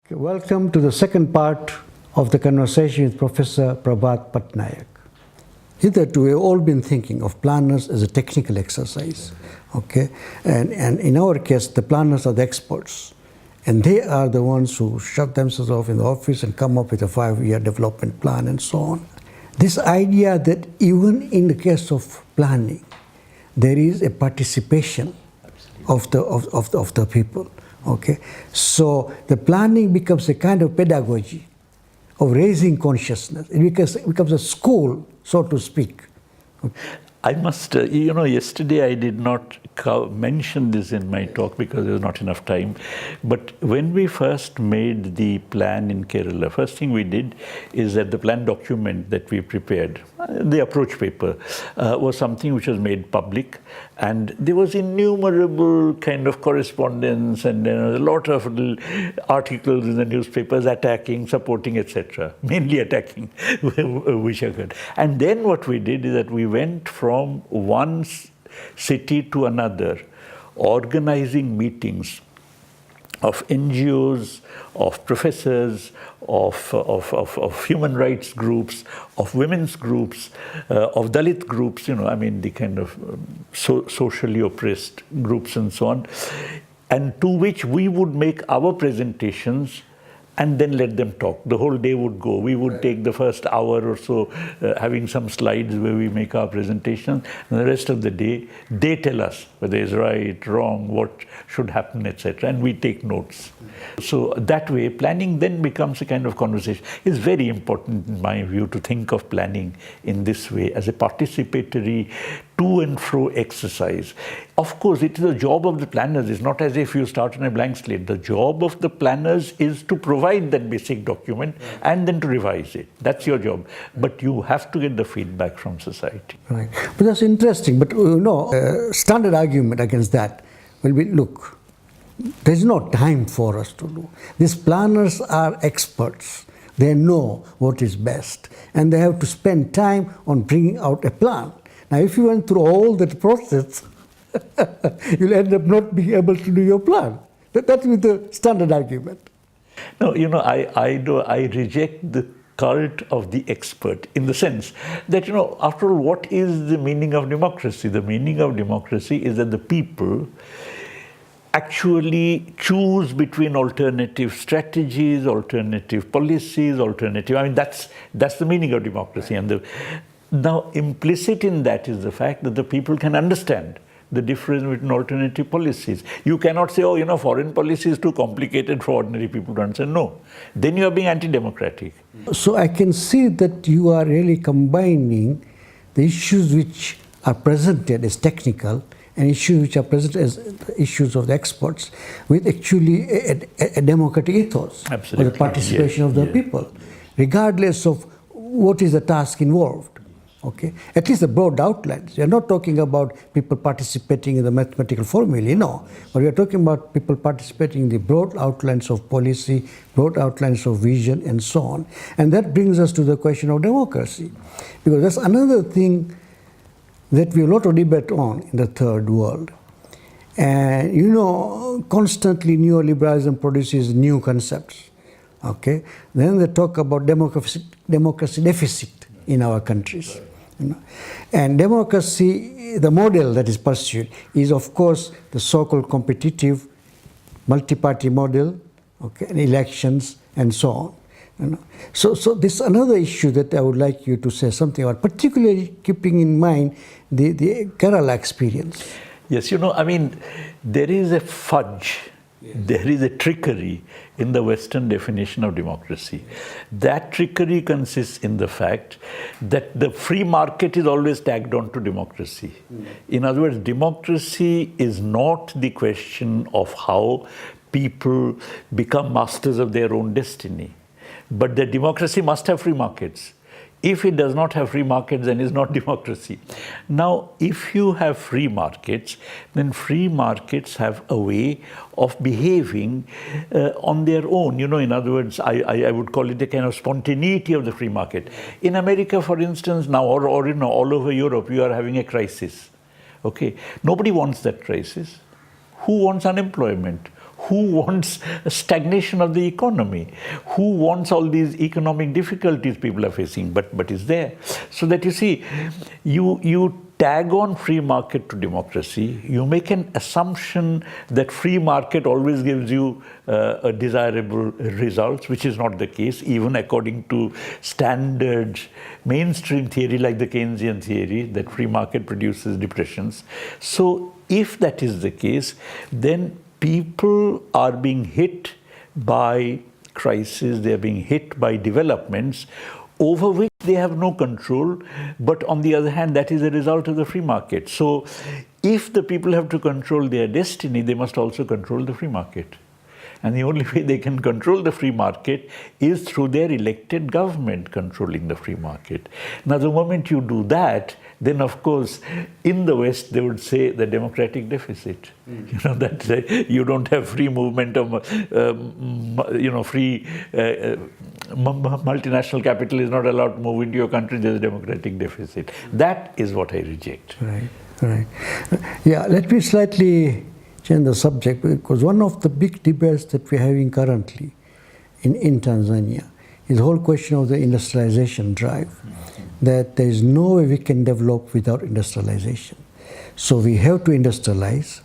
Welcome to the second part of the conversation with Professor Prabhat Patnaik. Hitherto, we've all been thinking of planners as a technical exercise, okay? And in our case, the planners are the experts. And they are the ones who shut themselves off in the office and come up with a 5-year development plan and so on. This idea that even in the case of planning, there is a participation of the people. Okay, so the planning becomes a kind of pedagogy of raising consciousness. It becomes a school, so to speak. Okay. I must, yesterday I did not mention this in my talk because there was not enough time. But when we first made the plan in Kerala, first thing we did is that the plan document that we prepared, the approach paper, was something which was made public. And there was innumerable kind of correspondence and a lot of little articles in the newspapers attacking, supporting, etc. Mainly attacking, which occurred. And then what we did is that we went from one city to another, organizing meetings of NGOs, of professors, of human rights groups, of women's groups, of Dalit groups, the kind of socially oppressed groups and so on, and to which we would make our presentations and then let them talk. The whole day would go. We would take the first hour or so having some slides where we make our presentation, and the rest of the day, they tell us whether it's right, wrong, what should happen, etc., and we take notes. So that way, planning then becomes a kind of conversation. It's very important, in my view, to think of planning in this way as a participatory to and fro exercise. Of course, it is a job of the planners. It's not as if you start on a blank slate. The job of the planners is to provide that basic document and then to revise it. That's your job. But you have to get the feedback from society. Right. But that's interesting. But standard argument against that will be, look, there's no time for us to do. These planners are experts. They know what is best. And they have to spend time on bringing out a plan. Now, if you went through all that process, you'll end up not being able to do your plan. That is the standard argument. No, I reject the cult of the expert in the sense that, after all, what is the meaning of democracy? The meaning of democracy is that the people actually choose between alternative strategies, alternative policies, that's the meaning of democracy. And now, implicit in that is the fact that the people can understand the difference between alternative policies. You cannot say, foreign policy is too complicated for ordinary people to understand. No. Then you are being anti-democratic. So I can see that you are really combining the issues which are presented as technical and issues which are presented as issues of the experts with actually a democratic ethos. Absolutely. Or the participation of the people, regardless of what is the task involved. Okay, at least the broad outlines. We are not talking about people participating in the mathematical formulae, no. But we are talking about people participating in the broad outlines of policy, broad outlines of vision, and so on. And that brings us to the question of democracy. Because that's another thing that we have a lot of debate on in the third world. And constantly neoliberalism produces new concepts. Okay, then they talk about democracy deficit in our countries. And democracy, the model that is pursued is, of course, the so-called competitive multi-party model, okay, and elections and so on. So this is another issue that I would like you to say something about, particularly keeping in mind the Kerala experience. Yes, there is a fudge. There is a trickery in the Western definition of democracy. That trickery consists in the fact that the free market is always tagged on to democracy. In other words, democracy is not the question of how people become masters of their own destiny, but that democracy must have free markets. If it does not have free markets, then it's not democracy. Now, if you have free markets, then free markets have a way of behaving on their own. In other words, I would call it a kind of spontaneity of the free market. In America, for instance, now, or all over Europe, you are having a crisis. Okay, nobody wants that crisis. Who wants unemployment? Who wants a stagnation of the economy? Who wants all these economic difficulties people are facing? But it's there. So that you see, you tag on free market to democracy, you make an assumption that free market always gives you a desirable results, which is not the case, even according to standard mainstream theory like the Keynesian theory, that free market produces depressions. So if that is the case, then people are being hit by crises, they are being hit by developments over which they have no control, but on the other hand, that is a result of the free market. So if the people have to control their destiny, they must also control the free market. And the only way they can control the free market is through their elected government controlling the free market. Now, the moment you do that, then of course, in the West, they would say the democratic deficit. You know, that you don't have free movement of, free multinational capital is not allowed to move into your country, there's a democratic deficit. That is what I reject. Right. Yeah, let me slightly change the subject, because one of the big debates that we're having currently in Tanzania is the whole question of the industrialization drive, that there is no way we can develop without industrialization. So we have to industrialize,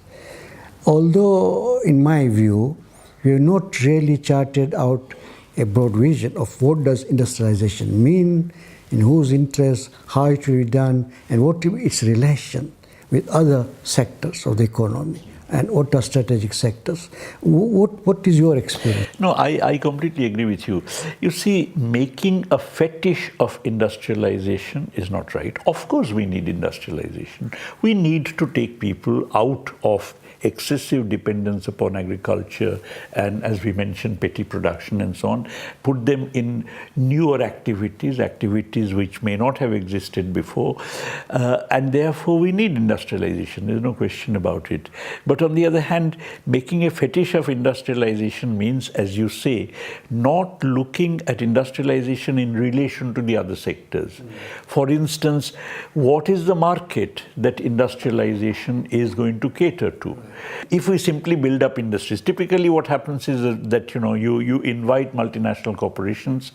although in my view, we have not really charted out a broad vision of what does industrialization mean, in whose interest, how it will be done, and what its relation with other sectors of the economy, and what are strategic sectors. What is your experience? No, I completely agree with you. You see, making a fetish of industrialization is not right. Of course we need industrialization. We need to take people out of excessive dependence upon agriculture and, as we mentioned, petty production and so on, put them in newer activities which may not have existed before, and therefore we need industrialization, there's no question about it. But on the other hand, making a fetish of industrialization means, as you say, not looking at industrialization in relation to the other sectors. For instance, what is the market that industrialization is going to cater to? If we simply build up industries, typically what happens is that you invite multinational corporations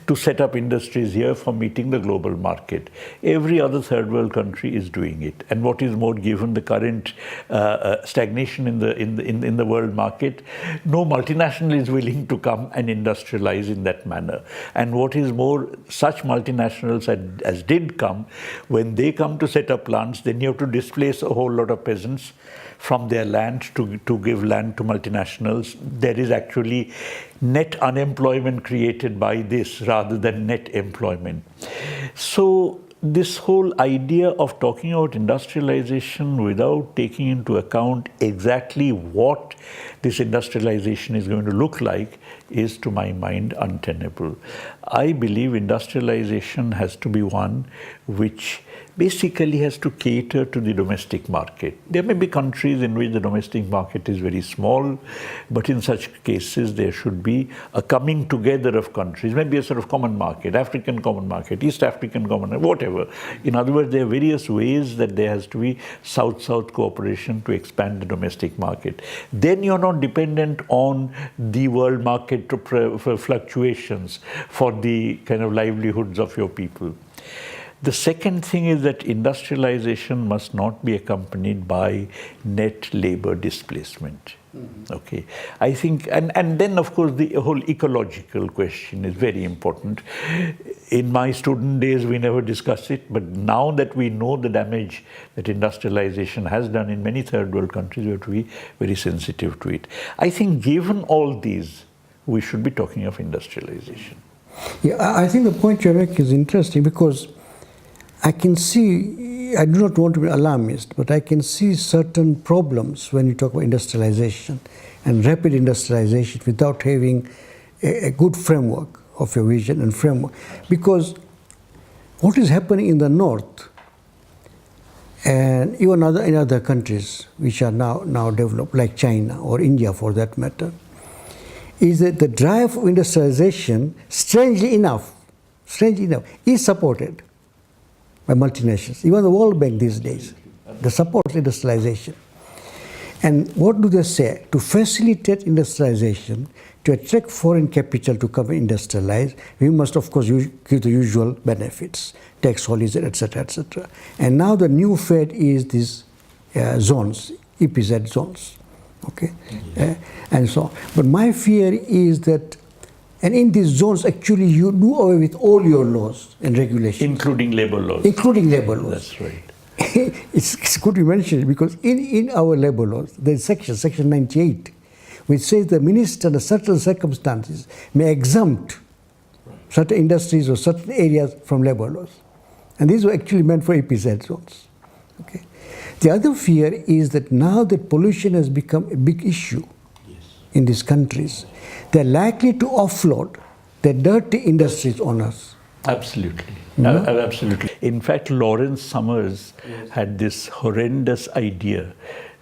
to set up industries here for meeting the global market. Every other third world country is doing it, and what is more, given the current stagnation in the world market, no multinational is willing to come and industrialize in that manner. And what is more, such multinationals as did come, when they come to set up plants, then you have to displace a whole lot of peasants from their land to give land to multinationals. There is actually net unemployment created by this rather than net employment. So this whole idea of talking about industrialization without taking into account exactly what this industrialization is going to look like is, to my mind, untenable. I believe industrialization has to be one which basically has to cater to the domestic market. There may be countries in which the domestic market is very small, but in such cases there should be a coming together of countries, maybe a sort of common market, African common market, East African common market, whatever. In other words, there are various ways that there has to be South-South cooperation to expand the domestic market. Then you're not dependent on the world market for fluctuations for the kind of livelihoods of your people. The second thing is that industrialization must not be accompanied by net labor displacement. Okay, I think, and then of course the whole ecological question is very important. In my student days we never discussed it, but now that we know the damage that industrialization has done in many third world countries, we have to be very sensitive to it. I think given all these, we should be talking of industrialization. Yeah, I think the point you make is interesting, because I can see, I do not want to be alarmist, but I can see certain problems when you talk about industrialization and rapid industrialization without having a good framework of your vision and framework. Because what is happening in the north, and even in other countries which are now developed, like China or India for that matter, is that the drive of industrialization, strangely enough, is supported by multinationals. Even the World Bank these days, the supports industrialization. And what do they say? To facilitate industrialization, to attract foreign capital to come and industrialize, we must of course give the usual benefits, tax holidays, etc., etc. And now the new fad is these zones, EPZ zones, okay, and so on. But my fear is that, and in these zones actually you do away with all your laws and regulations. Including labor laws. Including labor laws. That's right. It's good you mention it, because in our labor laws, there's section 98, which says the minister under certain circumstances may exempt certain industries or certain areas from labor laws. And these were actually meant for EPZ zones. Okay. The other fear is that now that pollution has become a big issue in these countries, they're likely to offload the dirty industries on us. Absolutely. Absolutely. In fact, Lawrence Summers had this horrendous idea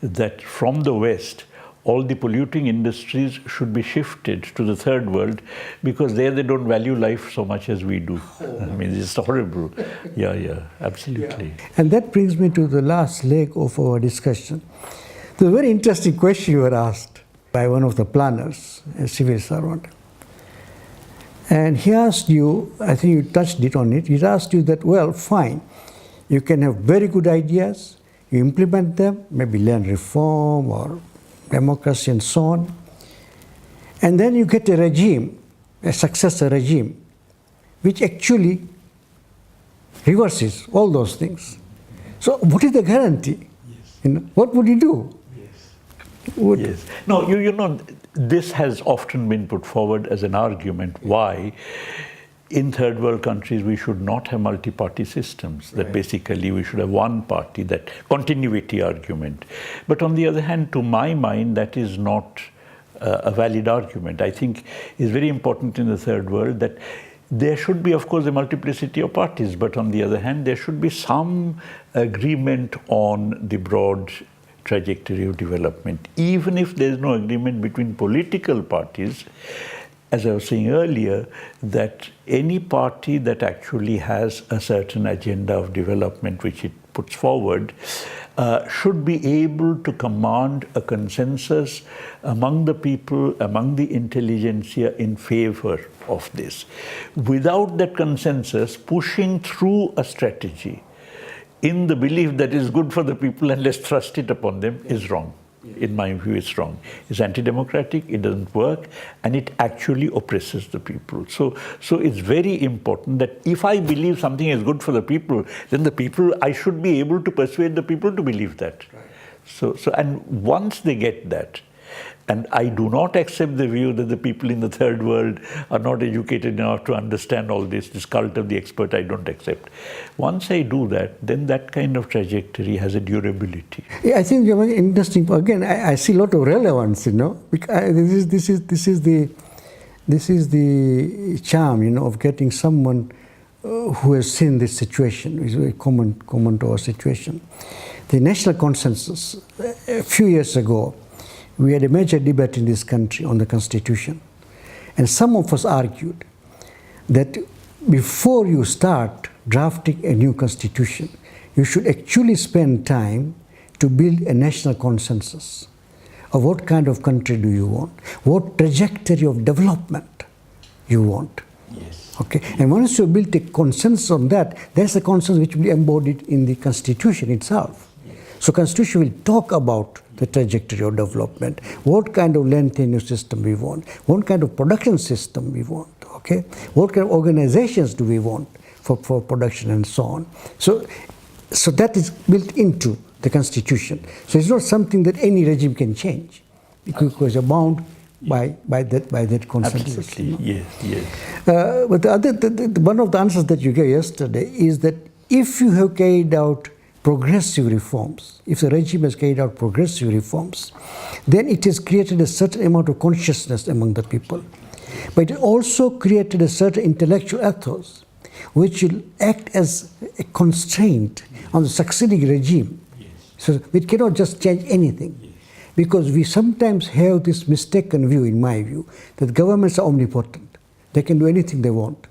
that from the West, all the polluting industries should be shifted to the third world, because there they don't value life so much as we do. I mean, it's horrible. Yeah, absolutely. Yeah. And that brings me to the last leg of our discussion. The very interesting question you were asked by one of the planners, a civil servant. And he asked you, I think you touched on it, he asked you that, well, fine, you can have very good ideas, you implement them, maybe land reform or democracy and so on, and then you get a regime, a successor regime, which actually reverses all those things. So what is the guarantee? What would you do? Yes. No, you know, this has often been put forward as an argument why in third world countries we should not have multi-party systems, that basically we should have one party, that continuity argument. But on the other hand, to my mind, that is not a valid argument. I think it's very important in the third world that there should be, of course, a multiplicity of parties, but on the other hand, there should be some agreement on the broad trajectory of development. Even if there is no agreement between political parties, as I was saying earlier, that any party that actually has a certain agenda of development which it puts forward should be able to command a consensus among the people, among the intelligentsia in favor of this. Without that consensus, pushing through a strategy in the belief that is good for the people and let's thrust it upon them is wrong. In my view, it's wrong. It's anti-democratic, it doesn't work, and it actually oppresses the people. So it's very important that if I believe something is good for the people, then the people, I should be able to persuade the people to believe that. Right. And once they get that, and I do not accept the view that the people in the third world are not educated enough to understand all this cult of the expert, I don't accept. Once I do that, then that kind of trajectory has a durability. Yeah, I think you're very interesting. Again, I see a lot of relevance, you know. This is the charm, you know, of getting someone who has seen this situation. It's very common to our situation. The national consensus, a few years ago, we had a major debate in this country on the Constitution. And some of us argued that before you start drafting a new Constitution, you should actually spend time to build a national consensus of what kind of country do you want, what trajectory of development you want. Yes. Okay, and once you build a consensus on that, there's a consensus which will be embodied in the Constitution itself. So Constitution will talk about the trajectory of development, what kind of land tenure system we want, what kind of production system we want, okay? What kind of organizations do we want for production and so on. So that is built into the Constitution. So it's not something that any regime can change because you're bound by that consensus. Absolutely, you know? Yes. But one of the answers that you gave yesterday is that if you have carried out progressive reforms, if the regime has carried out progressive reforms, then it has created a certain amount of consciousness among the people. But it also created a certain intellectual ethos, which will act as a constraint on the succeeding regime. So it cannot just change anything. Because we sometimes have this mistaken view, in my view, that governments are omnipotent. They can do anything they want.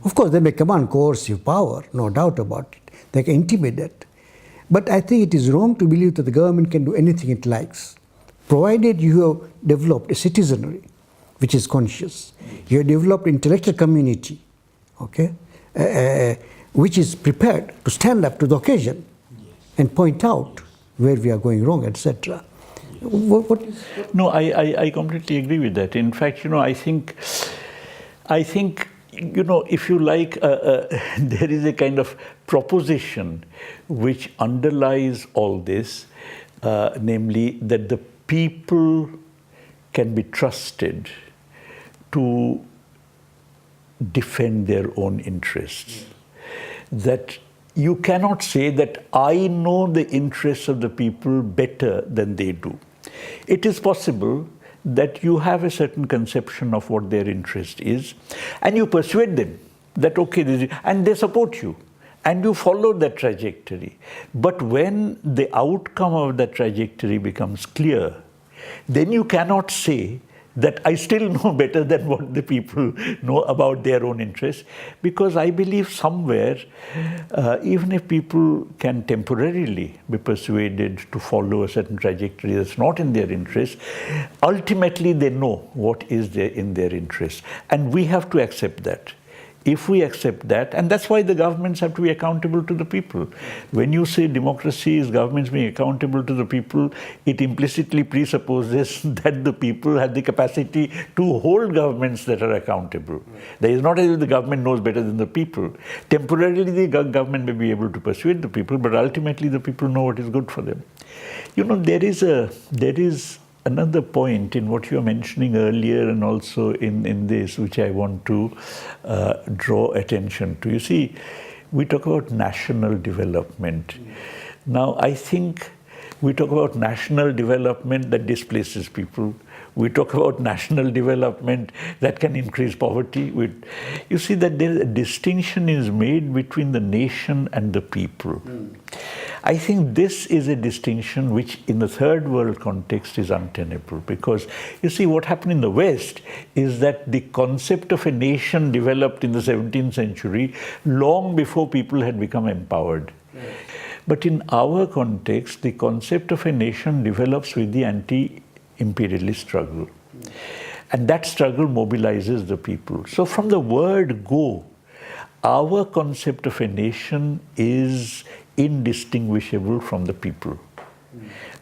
Of course, they may command coercive power, no doubt about it. They can intimidate. But I think it is wrong to believe that the government can do anything it likes. provided you have developed a citizenry which is conscious, you have developed intellectual community, okay, which is prepared to stand up to the occasion and point out where we are going wrong, etc. No, I completely agree with that. In fact, I think, if you like, there is a kind of proposition which underlies all this, namely that the people can be trusted to defend their own interests. That you cannot say that I know the interests of the people better than they do. It is possible that you have a certain conception of what their interest is, and you persuade them that, okay, and they support you, and you follow that trajectory. But when the outcome of that trajectory becomes clear, then you cannot say that I still know better than what the people know about their own interests, because I believe somewhere, even if people can temporarily be persuaded to follow a certain trajectory that's not in their interest, ultimately they know what is in their interest. And we have to accept that. If we accept that, and that's why the governments have to be accountable to the people. When you say democracy is governments being accountable to the people, it implicitly presupposes that the people have the capacity to hold governments that are accountable. There is not as if the government knows better than the people. Temporarily, the government may be able to persuade the people, but ultimately the people know what is good for them. There is another point in what you were mentioning earlier and also in this, which I want to draw attention to. You see, we talk about national development. Now, I think we talk about national development that displaces people. We talk about national development that can increase poverty. You see that there a distinction is made between the nation and the people. I think this is a distinction which in the third world context is untenable, because you see what happened in the West is that the concept of a nation developed in the 17th century long before people had become empowered. But in our context, the concept of a nation develops with the anti-imperialist struggle. And that struggle mobilizes the people. So from the word go, our concept of a nation is indistinguishable from the people.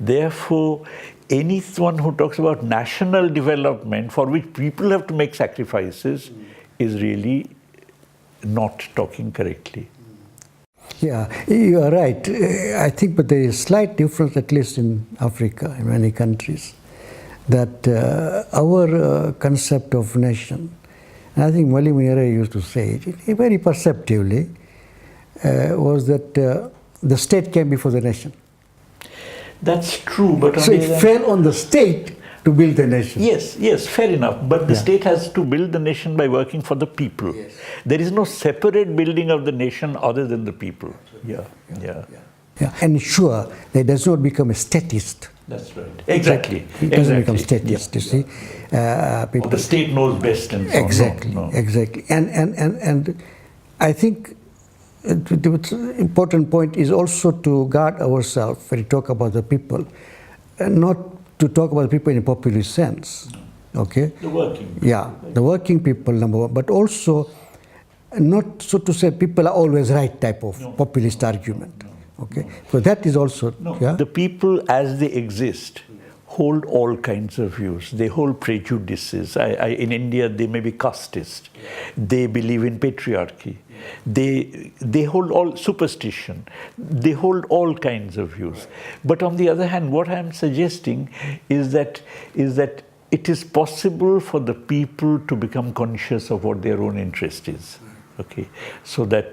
Therefore, anyone who talks about national development for which people have to make sacrifices is really not talking correctly. Yeah, you are right. I think, but there is a slight difference, at least in Africa, in many countries, that our concept of nation, and I think Mwalimu Nyerere used to say it very perceptively, was that the state came before the nation. That's true, but so it fell on the state to build the nation. Yes, fair enough. But the state has to build the nation by working for the people. Yes. There is no separate building of the nation other than the people. Yeah. And sure, that does not become a statist. That's right. Exactly. It doesn't become statist, you see. People, the state knows best and so exactly, on. No. Exactly. And I think the important point is also to guard ourselves when we talk about the people, and not to talk about people in a populist sense. Okay? The working people. Yeah, the working people, number one, but also not so to say people are always right type of populist argument. Okay? So that is also... The people as they exist hold all kinds of views. They hold prejudices. In India, they may be casteist. They believe in patriarchy. They hold all superstition. They hold all kinds of views. But on the other hand, what I am suggesting is that it is possible for the people to become conscious of what their own interest is. Okay, so that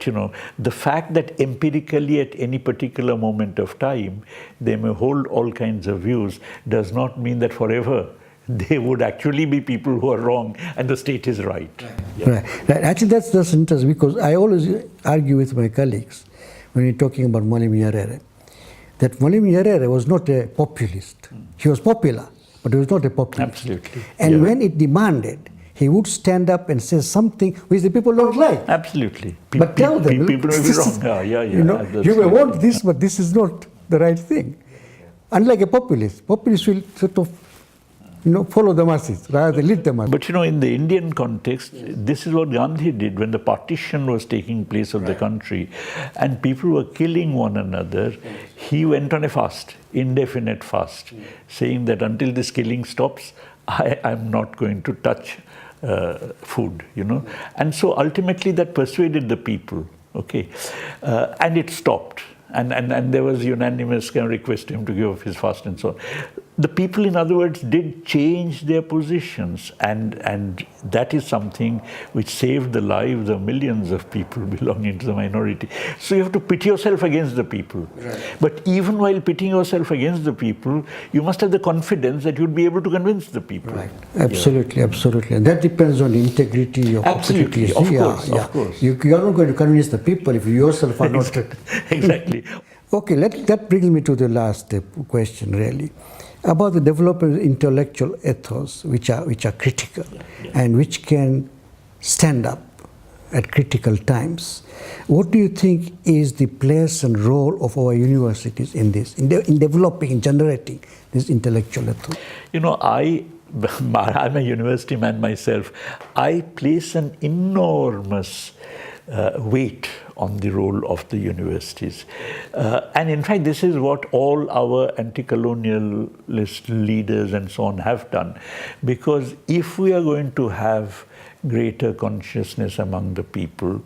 the fact that empirically at any particular moment of time they may hold all kinds of views does not mean that forever they would actually be people who are wrong and the state is right. Right. Actually, that's interesting, because I always argue with my colleagues when we're talking about Mwalimu Nyerere that Mwalimu Nyerere was not a populist. He was popular, but he was not a populist. Absolutely. And when it demanded, he would stand up and say something which the people don't like. Absolutely. But tell them, people may be wrong. You may want this, but this is not the right thing. unlike a populist. Populist will sort of, follow the masses rather than lead the masses. But in the Indian context, this is what Gandhi did when the partition was taking place of the country and people were killing one another. He went on a fast, indefinite fast, saying that until this killing stops, I'm not going to touch food, And so ultimately that persuaded the people, okay? And it stopped. And there was unanimous kind of request to him to give up his fast and so on. The people, in other words, did change their positions, and that is something which saved the lives of millions of people belonging to the minority. So you have to pit yourself against the people. Right. But even while pitting yourself against the people, you must have the confidence that you'll be able to convince the people. Right. Absolutely, absolutely. And that depends on the integrity of absolutely, of course. You are not going to convince the people if you yourself are not. Exactly. Okay, that brings me to the last question, really, about the development of intellectual ethos, which are critical and which can stand up at critical times. What do you think is the place and role of our universities in this, in developing, in generating this intellectual ethos? I'm a university man myself. I place an enormous weight on the role of the universities. And in fact, this is what all our anti-colonialist leaders and so on have done. Because if we are going to have greater consciousness among the people,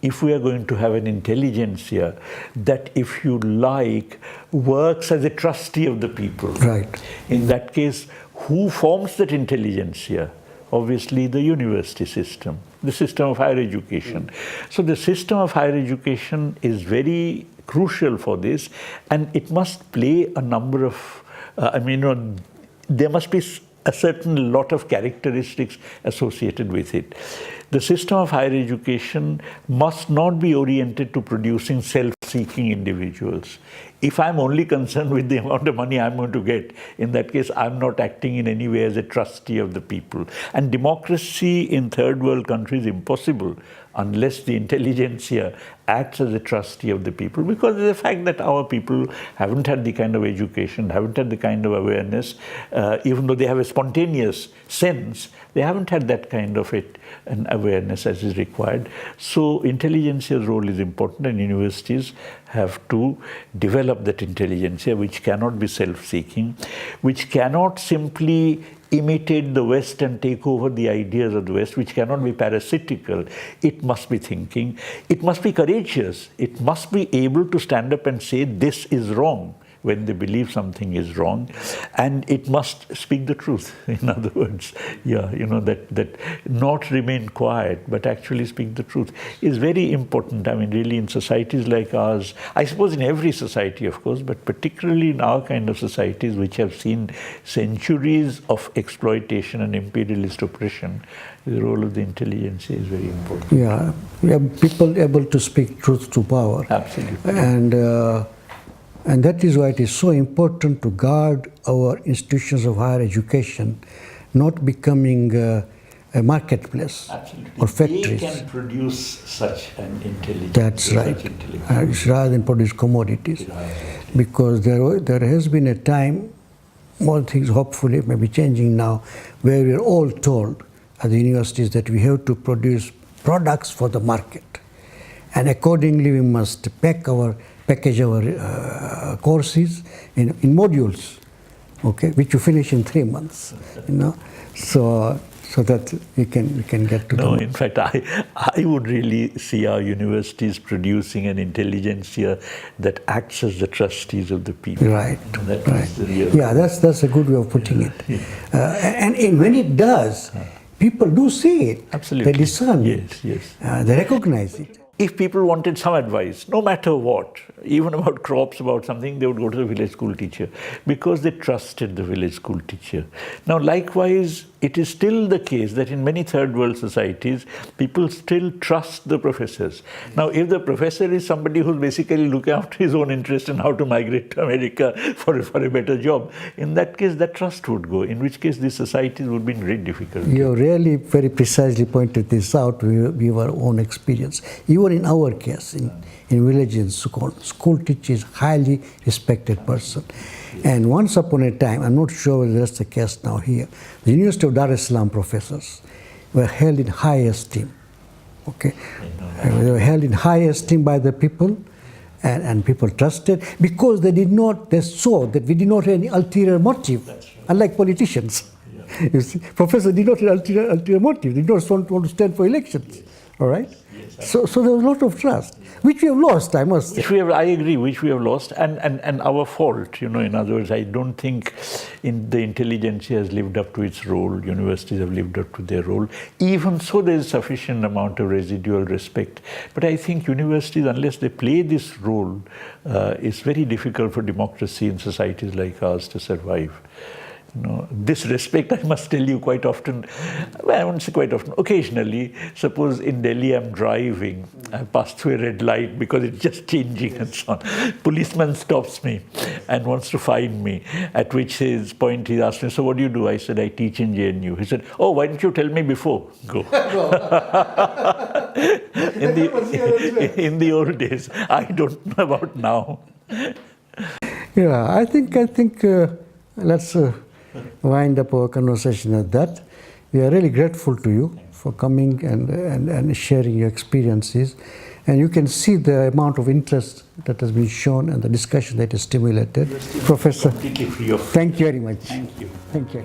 if we are going to have an intelligentsia that, if you like, works as a trustee of the people, right. In that case, who forms that intelligentsia? Obviously, the university system, the system of higher education. So the system of higher education is very crucial for this, and it must play a number of, there must be a certain lot of characteristics associated with it. The system of higher education must not be oriented to producing self-seeking individuals. If I'm only concerned with the amount of money I'm going to get, in that case, I'm not acting in any way as a trustee of the people. And democracy in third world countries is impossible unless the intelligentsia acts as a trustee of the people, because of the fact that our people haven't had the kind of education, haven't had the kind of awareness, even though they have a spontaneous sense, they haven't had that kind of an awareness as is required. So intelligentsia's role is important, and universities have to develop that intelligentsia, which cannot be self-seeking, which cannot simply imitate the West and take over the ideas of the West, which cannot be parasitical. It must be thinking. It must be courageous. It must be able to stand up and say, this is wrong, when they believe something is wrong, and it must speak the truth. In other words, that not remain quiet, but actually speak the truth is very important. Really, in societies like ours, I suppose in every society, of course, but particularly in our kind of societies, which have seen centuries of exploitation and imperialist oppression, the role of the intelligentsia is very important. Yeah, we have people able to speak truth to power. Absolutely. And that is why it is so important to guard our institutions of higher education not becoming a marketplace. Absolutely. Or factories. They can produce such an intelligence. That's right. Rather than produce commodities. Right. Because there has been a time, more things hopefully may be changing now, where we are all told at the universities that we have to produce products for the market. And accordingly we must package our courses in modules, okay, which you finish in 3 months, so that we can get to No, in fact, I would really see our universities producing an intelligentsia that acts as the trustees of the people. Right. That right. is the real. Yeah, that's a good way of putting it. And when it does, people do see it. Absolutely. They discern it. Yes. They recognize it. If people wanted some advice, no matter what, even about crops, about something, they would go to the village school teacher because they trusted the village school teacher. Now, likewise, it is still the case that in many third world societies, people still trust the professors. Now, if the professor is somebody who's basically looking after his own interest in how to migrate to America for a better job, in that case, that trust would go, in which case these societies would be in great difficulty. You really very precisely pointed this out with our own experience. Even even in our case, in villages, school teacher is highly respected person. And once upon a time, I'm not sure whether that's the case now here, the University of Dar es Salaam professors were held in high esteem. Okay, they were held in high esteem by the people, and people trusted because they saw that we did not have any ulterior motive, unlike politicians. Yeah. You see, professors did not have ulterior motive. They did not want to stand for elections. All right. Yes, so there was a lot of trust, which we have lost, I must say. I agree, which we have lost, and our fault. In other words, I don't think the intelligentsia has lived up to its role. Universities have lived up to their role. Even so, there is sufficient amount of residual respect. But I think universities, unless they play this role, it's very difficult for democracy in societies like ours to survive. This respect, I must tell you, quite often, well, I won't say quite often, occasionally, suppose in Delhi I'm driving, I pass through a red light because it's just changing and so on. Policeman stops me and wants to fine me, at which point he asked me, so what do you do? I said, I teach in JNU. He said, oh, why didn't you tell me before? Go. in the old days, I don't know about now. Yeah, I think let's wind up our conversation at that. We are really grateful to you for coming and sharing your experiences. And you can see the amount of interest that has been shown and the discussion that is stimulated. Professor, completely free of. Thank you very much. Thank you. Thank you.